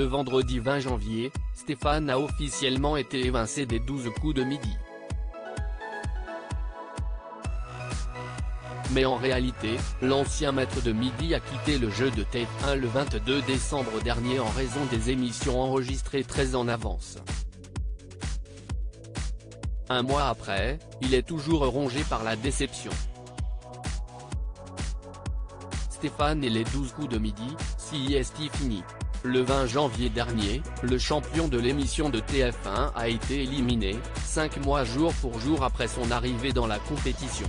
Le vendredi 20 janvier, Stéphane a officiellement été évincé des 12 coups de midi. Mais en réalité, l'ancien maître de midi a quitté le jeu de TF1 le 22 décembre dernier en raison des émissions enregistrées très en avance. Un mois après, il est toujours rongé par la déception. Stéphane et les 12 coups de midi, c'est fini. Le 20 janvier dernier, le champion de l'émission de TF1 a été éliminé, 5 mois jour pour jour après son arrivée dans la compétition.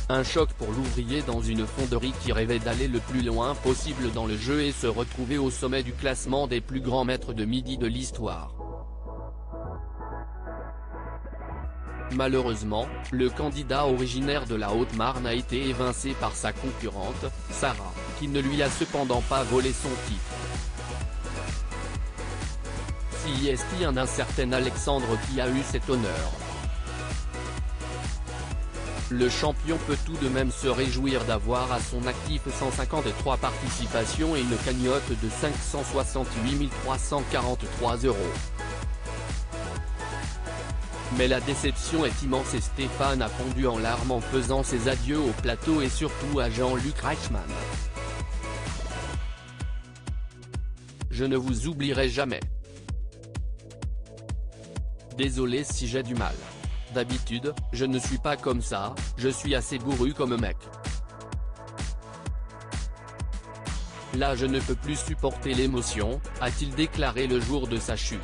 Un choc pour l'ouvrier dans une fonderie qui rêvait d'aller le plus loin possible dans le jeu et se retrouver au sommet du classement des plus grands maîtres de midi de l'histoire. Malheureusement, le candidat originaire de la Haute-Marne a été évincé par sa concurrente, Sarah, qui ne lui a cependant pas volé son titre. C'est un certain Alexandre qui a eu cet honneur. Le champion peut tout de même se réjouir d'avoir à son actif 153 participations et une cagnotte de 568 343 €. Mais la déception est immense et Stéphane a fondu en larmes en faisant ses adieux au plateau et surtout à Jean-Luc Reichmann. Je ne vous oublierai jamais. Désolé si j'ai du mal. D'habitude, je ne suis pas comme ça, je suis assez bourru comme mec. Là je ne peux plus supporter l'émotion, a-t-il déclaré le jour de sa chute.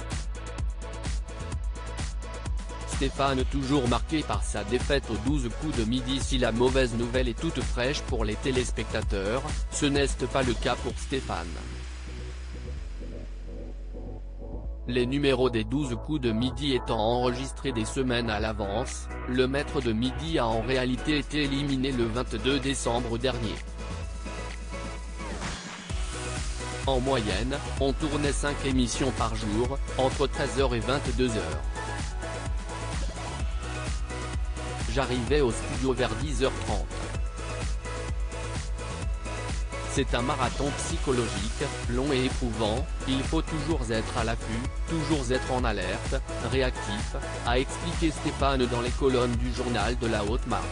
Stéphane toujours marqué par sa défaite aux 12 coups de midi. Si la mauvaise nouvelle est toute fraîche pour les téléspectateurs, ce n'est pas le cas pour Stéphane. Les numéros des 12 coups de midi étant enregistrés des semaines à l'avance, le maître de midi a en réalité été éliminé le 22 décembre dernier. En moyenne, on tournait 5 émissions par jour, entre 13h et 22h. J'arrivais au studio vers 10h30. C'est un marathon psychologique, long et éprouvant, il faut toujours être à l'affût, toujours être en alerte, réactif, a expliqué Stéphane dans les colonnes du journal de la Haute-Marne.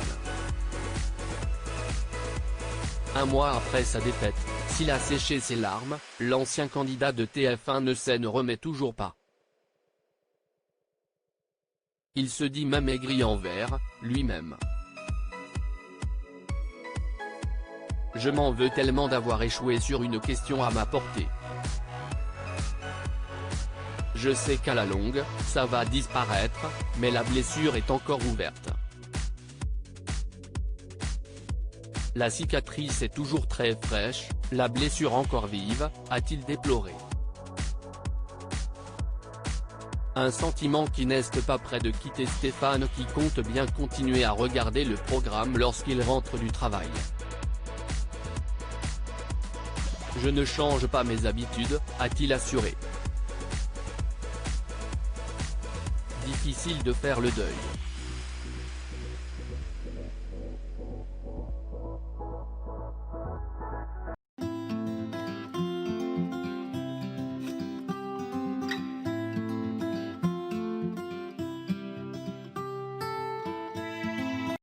Un mois après sa défaite, s'il a séché ses larmes, l'ancien candidat de TF1 ne remet toujours pas. Il se dit même aigri envers lui-même. Je m'en veux tellement d'avoir échoué sur une question à ma portée. Je sais qu'à la longue, ça va disparaître, mais la blessure est encore ouverte. La cicatrice est toujours très fraîche, la blessure encore vive, a-t-il déploré. Un sentiment qui n'est pas près de quitter Stéphane qui compte bien continuer à regarder le programme lorsqu'il rentre du travail. Je ne change pas mes habitudes, a-t-il assuré. Difficile de faire le deuil.